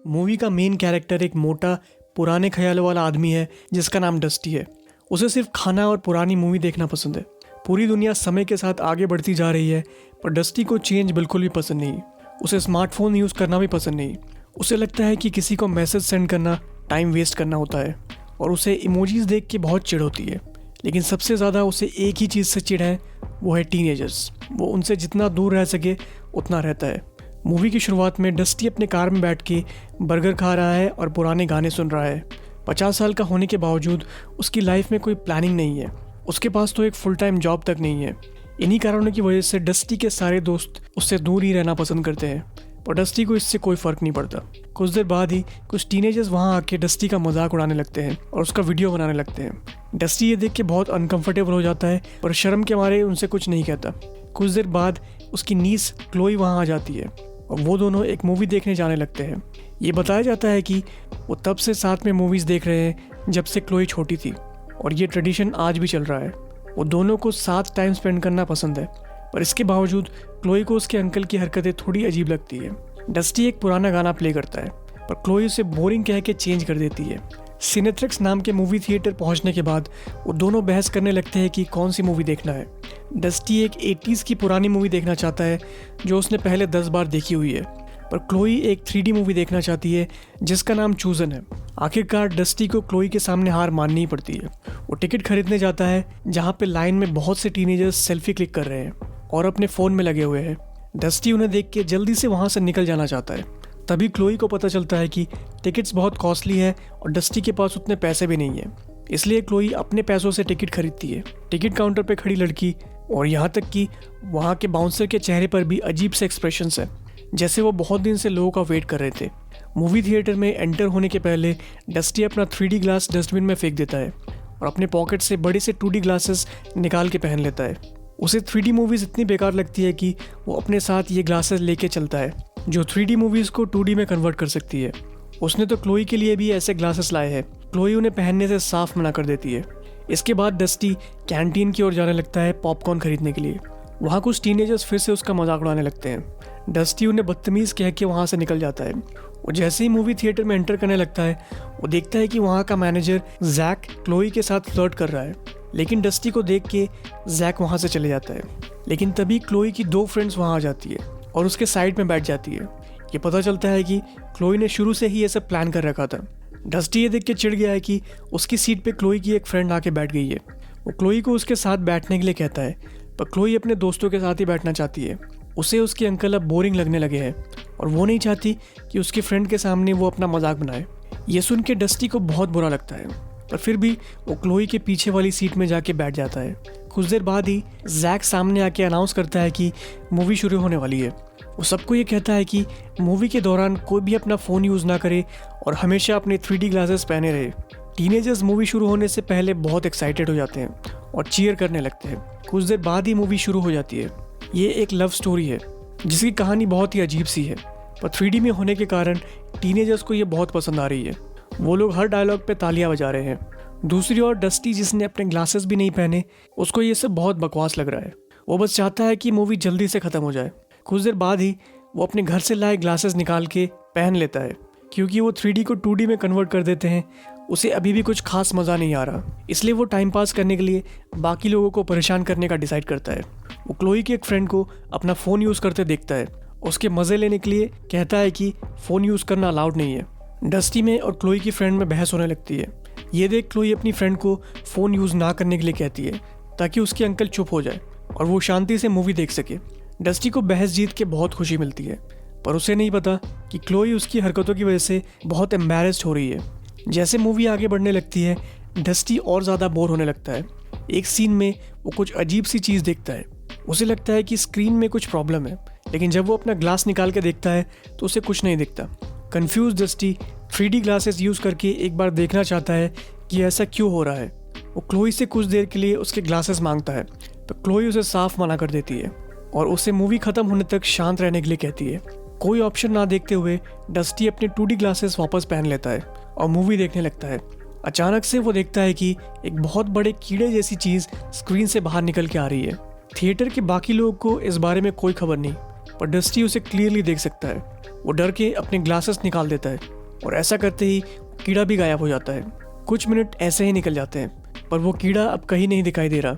Movie का main character एक मोटा पुराने ख्यालों वाला आदमी है जिसका नाम डस्टी है। उसे सिर्फ खाना और पुरानी मूवी देखना पसंद है। पूरी दुनिया समय के साथ आगे बढ़ती जा रही है पर डस्टी को चेंज बिल्कुल भी पसंद नहीं। उसे स्मार्टफोन यूज़ करना भी पसंद नहीं। उसे लगता है कि किसी को मैसेज सेंड करना टाइम वेस्ट करना होता है और उसे इमोजीज देख के बहुत चिढ़ होती है। लेकिन सबसे ज़्यादा उसे एक ही चीज़ से चिढ़ है, वो है टीनेजर्स। वो उनसे जितना दूर रह सके उतना रहता है। मूवी की शुरुआत में डस्टी अपने कार में बैठ के बर्गर खा रहा है और पुराने गाने सुन रहा है। 50 साल का होने के बावजूद उसकी लाइफ में कोई प्लानिंग नहीं है। उसके पास तो एक फुल टाइम जॉब तक नहीं है। इन्हीं कारणों की वजह से डस्टी के सारे दोस्त उससे दूर ही रहना पसंद करते हैं, पर डस्टी को इससे कोई फ़र्क नहीं पड़ता। कुछ देर बाद ही कुछ टीनेजर्स वहाँ आके डस्टी का मजाक उड़ाने लगते हैं और उसका वीडियो बनाने लगते हैं। डस्टी ये देख के बहुत अनकंफर्टेबल हो जाता है पर शर्म के मारे उनसे कुछ नहीं कहता। कुछ देर बाद उसकी नीस क्लोई वहाँ आ जाती है और वो दोनों एक मूवी देखने जाने लगते हैं। ये बताया जाता है कि वो तब से साथ में मूवीज़ देख रहे हैं जब से क्लोई छोटी थी और ये ट्रेडिशन आज भी चल रहा है। वो दोनों को साथ टाइम स्पेंड करना पसंद है, पर इसके बावजूद क्लोई को उसके अंकल की हरकतें थोड़ी अजीब लगती है। डस्टी एक पुराना गाना प्ले करता है पर क्लोई उसे बोरिंग कह के चेंज कर देती है। सिनेट्रिक्स नाम के मूवी थिएटर पहुंचने के बाद वो दोनों बहस करने लगते हैं कि कौन सी मूवी देखना है। डस्टी एक 80s की पुरानी मूवी देखना चाहता है जो उसने पहले 10 बार देखी हुई है, पर क्लोई एक 3D मूवी देखना चाहती है जिसका नाम चूजन है। आखिरकार डस्टी को क्लोई के सामने हार माननी ही पड़ती है। वो टिकट खरीदने जाता है जहाँ पे लाइन में बहुत से टीनेजर्स सेल्फी क्लिक कर रहे हैं और अपने फ़ोन में लगे हुए हैं। डस्टी उन्हें देख के जल्दी से वहाँ से निकल जाना चाहता है। तभी क्लोई को पता चलता है कि टिकट्स बहुत कॉस्टली है और डस्टी के पास उतने पैसे भी नहीं है, इसलिए क्लोई अपने पैसों से टिकट खरीदती है। टिकट काउंटर पे खड़ी लड़की और यहाँ तक कि वहाँ के बाउंसर के चेहरे पर भी अजीब से एक्सप्रेशंस है, जैसे वो बहुत दिन से लोगों का वेट कर रहे थे। मूवी थिएटर में एंटर होने के पहले डस्टी अपना 3D ग्लास डस्टबिन में फेंक देता है और अपने पॉकेट से बड़े से 2D ग्लासेस निकाल के पहन लेता है। उसे 3D मूवीज़ इतनी बेकार लगती है कि वो अपने साथ ये ग्लासेस लेके चलता है जो 3D मूवीज़ को 2D में कन्वर्ट कर सकती है। उसने तो क्लोई के लिए भी ऐसे ग्लासेस लाए हैं। क्लोई उन्हें पहनने से साफ मना कर देती है। इसके बाद डस्टी कैंटीन की ओर जाने लगता है पॉपकॉर्न खरीदने के लिए। वहाँ कुछ टीनेजर्स फिर से उसका मजाक उड़ाने लगते हैं। डस्टी उन्हें बदतमीज़ कह के वहाँ से निकल जाता है। वो जैसे ही मूवी थिएटर में एंटर करने लगता है वो देखता है कि वहाँ का मैनेजर जैक क्लोई के साथ फ्लर्ट कर रहा है, लेकिन डस्टी को देख के जैक वहाँ से चले जाता है। लेकिन तभी क्लोई की 2 फ्रेंड्स वहाँ आ जाती है और उसके साइड में बैठ जाती है। ये पता चलता है कि क्लोई ने शुरू से ही ये सब प्लान कर रखा था। डस्टी ये देख के चिढ़ गया है कि उसकी सीट पे क्लोई की एक फ्रेंड आके बैठ गई है। वो क्लोई को उसके साथ बैठने के लिए कहता है, पर क्लोई अपने दोस्तों के साथ ही बैठना चाहती है। उसे उसके अंकल अब बोरिंग लगने लगे हैं और वो नहीं चाहती कि उसके फ्रेंड के सामने वो अपना मजाक बनाए। ये सुन के डस्टी को बहुत बुरा लगता है, पर फिर भी वो क्लोई के पीछे वाली सीट में जाके बैठ जाता है। कुछ देर बाद ही जैक सामने आके अनाउंस करता है कि मूवी शुरू होने वाली है। वो सबको ये कहता है कि मूवी के दौरान कोई भी अपना फ़ोन यूज़ ना करे और हमेशा अपने 3D ग्लासेस पहने रहे। टीनेजर्स मूवी शुरू होने से पहले बहुत एक्साइटेड हो जाते हैं और चीयर करने लगते हैं। कुछ देर बाद ही मूवी शुरू हो जाती है। ये एक लव स्टोरी है जिसकी कहानी बहुत ही अजीब सी है, पर 3D में होने के कारण टीनेजर्स को ये बहुत पसंद आ रही है। वो लोग हर डायलॉग पे तालियां बजा रहे हैं। दूसरी ओर डस्टी, जिसने अपने ग्लासेस भी नहीं पहने, उसको ये सब बहुत बकवास लग रहा है। वो बस चाहता है कि मूवी जल्दी से ख़त्म हो जाए। कुछ देर बाद ही वो अपने घर से लाए ग्लासेस निकाल के पहन लेता है। क्योंकि वो 3D को 2D में कन्वर्ट कर देते हैं, उसे अभी भी कुछ खास मज़ा नहीं आ रहा, इसलिए वो टाइम पास करने के लिए बाकी लोगों को परेशान करने का डिसाइड करता है। वो क्लोई के एक फ्रेंड को अपना फ़ोन यूज़ करते देखता है। उसके मज़े लेने के लिए कहता है कि फ़ोन यूज़ करना अलाउड नहीं है। डस्टी में और क्लोई की फ्रेंड में बहस होने लगती है। ये देख क्लोई अपनी फ्रेंड को फ़ोन यूज़ ना करने के लिए कहती है ताकि उसके अंकल चुप हो जाए और वो शांति से मूवी देख सके। डस्टी को बहस जीत के बहुत खुशी मिलती है, पर उसे नहीं पता कि क्लोई उसकी हरकतों की वजह से बहुत एम्बैरेस्ड हो रही है। जैसे मूवी आगे बढ़ने लगती है डस्टी और ज़्यादा बोर होने लगता है। एक सीन में वो कुछ अजीब सी चीज़ देखता है। उसे लगता है कि स्क्रीन में कुछ प्रॉब्लम है, लेकिन जब वो अपना ग्लास निकाल के देखता है तो उसे कुछ नहीं दिखता। Confuse dusty 3D glasses use करके एक बार देखना चाहता है कि ऐसा क्यों हो रहा है। वो क्लोई से कुछ देर के लिए उसके ग्लासेस मांगता है, तो क्लोई उसे साफ मना कर देती है और उसे मूवी ख़त्म होने तक शांत रहने के लिए कहती है। कोई ऑप्शन ना देखते हुए डस्टी अपने 2D ग्लासेस वापस पहन लेता है और मूवी देखने लगता है। अचानक से वो देखता है कि एक बहुत बड़े कीड़े जैसी चीज़ स्क्रीन से बाहर निकल के आ रही है। थिएटर के बाकी लोगों को इस बारे में कोई खबर नहीं, पर डस्टी उसे क्लियरली देख सकता है। वो डर के अपने ग्लासेस निकाल देता है और ऐसा करते ही कीड़ा भी गायब हो जाता है। कुछ मिनट ऐसे ही निकल जाते हैं पर वो कीड़ा अब कहीं नहीं दिखाई दे रहा।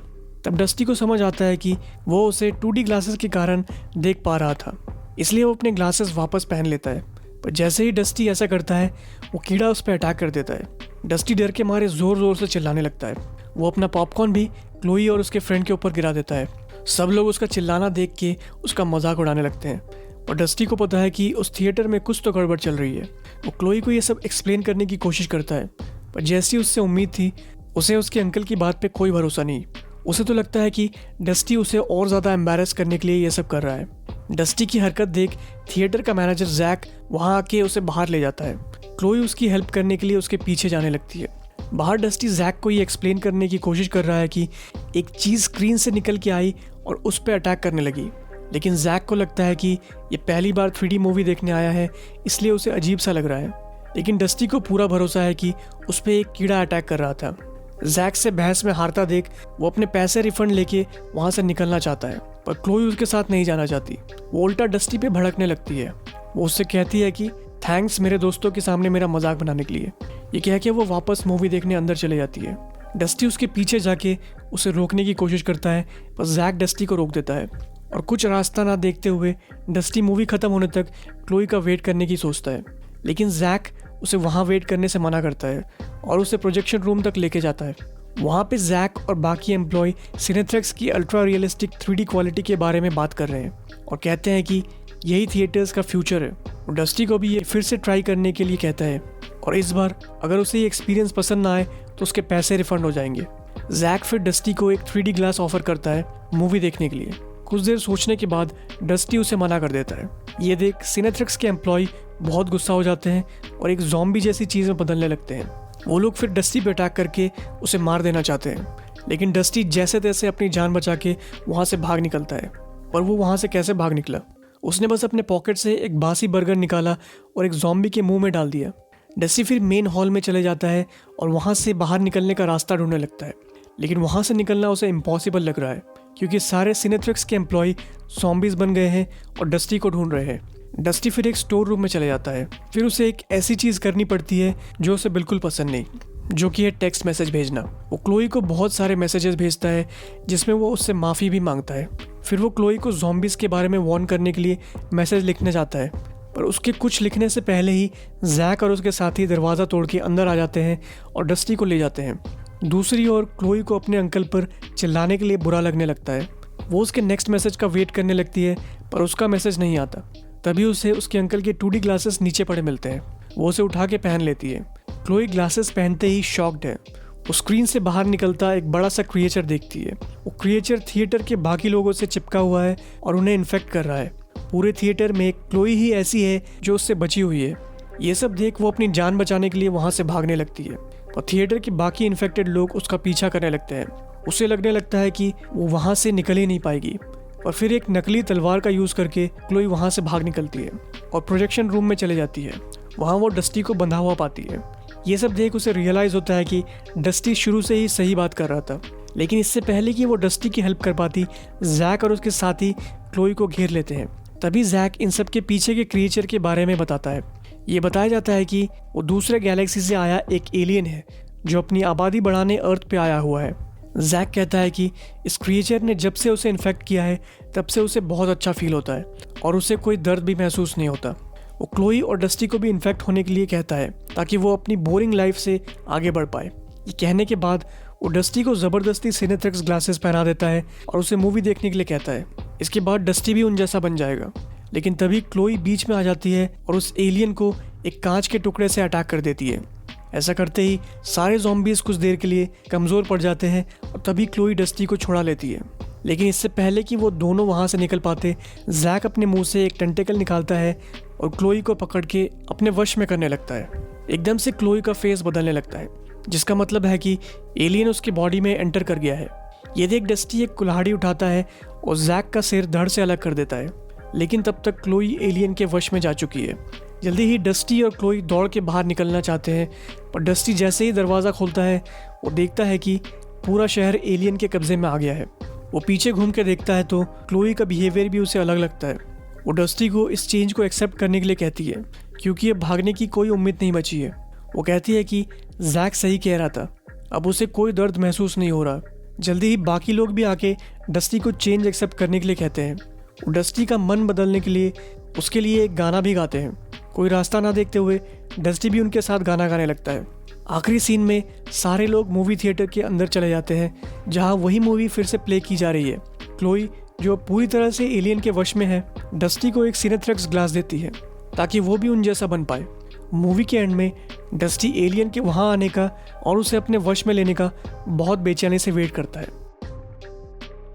तब डस्टी को समझ आता है कि वो उसे 2D ग्लासेस के कारण देख पा रहा था, इसलिए वो अपने ग्लासेस वापस पहन लेता है। पर जैसे ही डस्टी ऐसा करता है वो कीड़ा उस पर अटैक कर देता है। डस्टी डर के मारे ज़ोर ज़ोर से चिल्लाने लगता है। वो अपना पॉपकॉर्न भी क्लोई और उसके फ्रेंड के ऊपर गिरा देता है। सब लोग उसका चिल्लाना देख के उसका मजाक उड़ाने लगते हैं। और डस्टी को पता है कि उस थिएटर में कुछ तो गड़बड़ चल रही है। वो क्लोई को ये सब एक्सप्लेन करने की कोशिश करता है, पर जैसी उससे उम्मीद थी उसे उसके अंकल की बात पे कोई भरोसा नहीं। उसे तो लगता है कि डस्टी उसे और ज़्यादा एम्बैरस करने के लिए ये सब कर रहा है। डस्टी की हरकत देख थिएटर का मैनेजर जैक वहाँ आके उसे बाहर ले जाता है। क्लोई उसकी हेल्प करने के लिए उसके पीछे जाने लगती है। बाहर डस्टी जैक को ये एक्सप्लेन करने की कोशिश कर रहा है कि एक चीज़ स्क्रीन से निकल के आई और उस पर अटैक करने लगी, लेकिन जैक को लगता है कि ये पहली बार 3D मूवी देखने आया है, इसलिए उसे अजीब सा लग रहा है। लेकिन डस्टी को पूरा भरोसा है कि उस पर एक कीड़ा अटैक कर रहा था। जैक से बहस में हारता देख वो अपने पैसे रिफंड लेके वहाँ से निकलना चाहता है, पर क्लोई उसके साथ नहीं जाना चाहती। वो उल्टा डस्टी पे भड़कने लगती है। वो उससे कहती है कि थैंक्स मेरे दोस्तों के सामने मेरा मजाक बनाने के लिए। ये कह के वो वापस मूवी देखने अंदर चले जाती है। डस्टी उसके पीछे जाके उसे रोकने की कोशिश करता है, पर जैक डस्टी को रोक देता है और कुछ रास्ता ना देखते हुए डस्टी मूवी ख़त्म होने तक क्लोई का वेट करने की सोचता है। लेकिन जैक उसे वहाँ वेट करने से मना करता है और उसे प्रोजेक्शन रूम तक लेके जाता है। वहाँ पे जैक और बाकी एम्प्लॉय सिनेथ्रेक्स की अल्ट्रा रियलिस्टिक 3D क्वालिटी के बारे में बात कर रहे हैं और कहते हैं कि यही थिएटर्स का फ्यूचर है। वो डस्टी को भी ये फिर से ट्राई करने के लिए कहता है और इस बार अगर उसे ये एक्सपीरियंस पसंद ना आए तो उसके पैसे रिफंड हो जाएंगे। जैक फिर डस्टी को एक 3D ग्लास ऑफर करता है मूवी देखने के लिए। कुछ देर सोचने के बाद डस्टी उसे मना कर देता है। ये देख सिनेथ्रिक्स के एम्प्लॉय बहुत गुस्सा हो जाते हैं और एक ज़ॉम्बी जैसी चीज़ में बदलने लगते हैं। वो लोग फिर डस्टी पे अटैक करके उसे मार देना चाहते हैं, लेकिन डस्टी जैसे तैसे अपनी जान बचा के वहाँ से भाग निकलता है। पर वो वहाँ से कैसे भाग निकला? उसने बस अपने पॉकेट से एक बासी बर्गर निकाला और एक ज़ॉम्बी के मुंह में डाल दिया। डस्टी फिर मेन हॉल में चले जाता है और वहाँ से बाहर निकलने का रास्ता ढूंढने लगता है, लेकिन वहाँ से निकलना उसे इम्पॉसिबल लग रहा है क्योंकि सारे सिनेथ्रिक्स के एम्प्लॉय ज़ॉम्बीज बन गए हैं और डस्टी को ढूंढ रहे हैं। डस्टी फिर एक स्टोर रूम में चले जाता है। फिर उसे एक ऐसी चीज़ करनी पड़ती है जो उसे बिल्कुल पसंद नहीं, जो कि है टेक्स्ट मैसेज भेजना। वो क्लोई को बहुत सारे मैसेजेस भेजता है जिसमें वो उससे माफ़ी भी मांगता है। फिर वो क्लोई को ज़ॉम्बीज के बारे में वार्न करने के लिए मैसेज लिखने जाता है, पर उसके कुछ लिखने से पहले ही जैक और उसके साथी दरवाज़ा तोड़ के अंदर आ जाते हैं और डस्टी को ले जाते हैं। दूसरी ओर क्लोई को अपने अंकल पर चिल्लाने के लिए बुरा लगने लगता है। वो उसके नेक्स्ट मैसेज का वेट करने लगती है, पर उसका मैसेज नहीं आता। तभी उसे उसके अंकल के 2D ग्लासेस नीचे पड़े मिलते हैं। वो उसे उठा के पहन लेती है। क्लोई ग्लासेस पहनते ही शॉक्ड है। वो स्क्रीन से बाहर निकलता एक बड़ा सा क्रिएचर देखती है। वो क्रिएचर थिएटर के बाकी लोगों से चिपका हुआ है और उन्हें इन्फेक्ट कर रहा है। पूरे थिएटर में क्लोई ही ऐसी है जो उससे बची हुई है। ये सब देख वो अपनी जान बचाने के लिए वहाँ से भागने लगती है और थिएटर के बाकी इन्फेक्टेड लोग उसका पीछा करने लगते हैं। उसे लगने लगता है कि वो वहाँ से निकल ही नहीं पाएगी, और फिर एक नकली तलवार का यूज़ करके क्लोई वहाँ से भाग निकलती है और प्रोजेक्शन रूम में चले जाती है। वहाँ वो डस्टी को बंधा हुआ पाती है। ये सब देख उसे रियलाइज़ होता है कि डस्टी शुरू से ही सही बात कर रहा था, लेकिन इससे पहले कि वो डस्टी की हेल्प कर पाती, जैक और उसके साथी क्लोई को घेर लेते हैं। तभी जैक इन सब के पीछे के क्रिएचर के बारे में बताता है। ये बताया जाता है कि वो दूसरे गैलेक्सी से आया एक एलियन है जो अपनी आबादी बढ़ाने अर्थ पे आया हुआ है। जैक कहता है कि इस क्रिएचर ने जब से उसे इन्फेक्ट किया है तब से उसे बहुत अच्छा फील होता है और उसे कोई दर्द भी महसूस नहीं होता। वो क्लोई और डस्टी को भी इन्फेक्ट होने के लिए कहता है ताकि वो अपनी बोरिंग लाइफ से आगे बढ़ पाए। ये कहने के बाद वो डस्टी को ज़बरदस्ती सिनेथ्रिक्स ग्लासेस पहना देता है और उसे मूवी देखने के लिए कहता है। इसके बाद डस्टी भी उन जैसा बन जाएगा, लेकिन तभी क्लोई बीच में आ जाती है और उस एलियन को एक कांच के टुकड़े से अटैक कर देती है। ऐसा करते ही सारे ज़ॉम्बीज़ कुछ देर के लिए कमज़ोर पड़ जाते हैं और तभी क्लोई डस्टी को छुड़ा लेती है। लेकिन इससे पहले कि वो दोनों वहाँ से निकल पाते, जैक अपने मुंह से एक टेंटेकल निकालता है और क्लोई को पकड़ के अपने वश में करने लगता है। एकदम से क्लोई का फेस बदलने लगता है, जिसका मतलब है कि एलियन उसकी बॉडी में एंटर कर गया है। ये देख डस्टी एक कुल्हाड़ी उठाता है और जैक का सिर धड़ से अलग कर देता है, लेकिन तब तक क्लोई एलियन के वश में जा चुकी है। जल्दी ही डस्टी और क्लोई दौड़ के बाहर निकलना चाहते हैं, पर डस्टी जैसे ही दरवाज़ा खोलता है वो देखता है कि पूरा शहर एलियन के कब्जे में आ गया है। वो पीछे घूम के देखता है तो क्लोई का बिहेवियर भी उसे अलग लगता है। वो डस्टी को इस चेंज को एक्सेप्ट करने के लिए कहती है क्योंकि अब भागने की कोई उम्मीद नहीं बची है। वो कहती है कि जैक सही कह रहा था, अब उसे कोई दर्द महसूस नहीं हो रहा। जल्दी ही बाकी लोग भी आके डस्टी को चेंज एक्सेप्ट करने के लिए कहते हैं। वो डस्टी का मन बदलने के लिए उसके लिए एक गाना भी गाते हैं। कोई रास्ता ना देखते हुए डस्टी भी उनके साथ गाना गाने लगता है। आखिरी सीन में सारे लोग मूवी थिएटर के अंदर चले जाते हैं जहाँ वही मूवी फिर से प्ले की जा रही है। क्लोई जो पूरी तरह से एलियन के वश में है, डस्टी को एक सिनेथ्रेक्स ग्लास देती है ताकि वो भी उन जैसा बन पाए। मूवी के एंड में डस्टी एलियन के वहाँ आने का और उसे अपने वश में लेने का बहुत बेचैनी से वेट करता है।